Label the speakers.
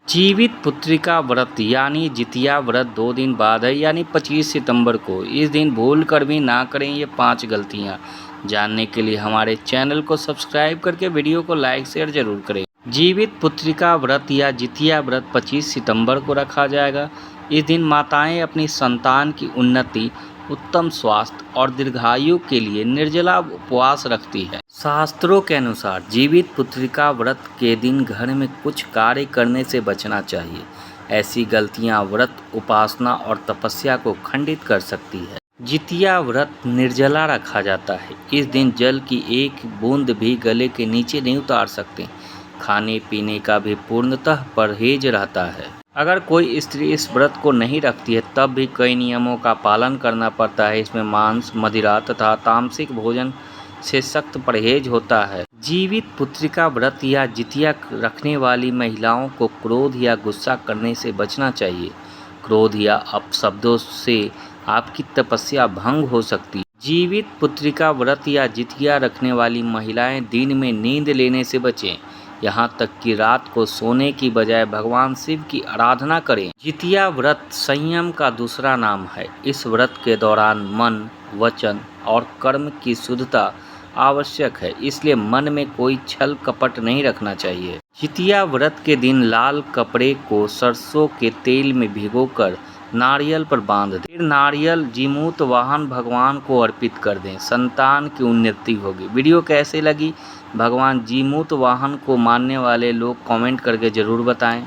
Speaker 1: जीवित पुत्रिका व्रत यानी जितिया व्रत 2 दिन बाद है यानी 25 सितंबर को। इस दिन भूल कर भी ना करें ये 5 गलतियां। जानने के लिए हमारे चैनल को सब्सक्राइब करके वीडियो को लाइक शेयर जरूर करें। जीवित पुत्रिका व्रत या जितिया व्रत 25 सितंबर को रखा जाएगा। इस दिन माताएं अपनी संतान की उन्नति, उत्तम स्वास्थ्य और दीर्घायु के लिए निर्जला उपवास रखती है। शास्त्रों के अनुसार जीवित पुत्रिका व्रत के दिन घर में कुछ कार्य करने से बचना चाहिए। ऐसी गलतियां व्रत, उपासना और तपस्या को खंडित कर सकती है। जितिया व्रत निर्जला रखा जाता है। इस दिन जल की एक बूंद भी गले के नीचे नहीं उतार सकते। खाने पीने का भी पूर्णतः परहेज रहता है। अगर कोई स्त्री इस व्रत को नहीं रखती है तब भी कई नियमों का पालन करना पड़ता है। इसमें मांस, मदिरा तथा तामसिक भोजन से सख्त परहेज होता है। जीवित पुत्रिका व्रत या जितिया रखने वाली महिलाओं को क्रोध या गुस्सा करने से बचना चाहिए। क्रोध या अपशब्दों से आपकी तपस्या भंग हो सकती है। जीवित पुत्रिका व्रत या जितिया रखने वाली महिलाएं दिन में नींद लेने से बचें। यहाँ तक कि रात को सोने की बजाय भगवान शिव की आराधना करें। जितिया व्रत संयम का दूसरा नाम है। इस व्रत के दौरान मन, वचन और कर्म की शुद्धता आवश्यक है, इसलिए मन में कोई छल कपट नहीं रखना चाहिए। जितिया व्रत के दिन लाल कपड़े को सरसों के तेल में भिगोकर नारियल पर बांध दें। फिर नारियल जीमूत वाहन भगवान को अर्पित कर दें। संतान की उन्नति होगी। वीडियो कैसे लगी? भगवान जीमूत वाहन को मानने वाले लोग कमेंट करके जरूर बताएं।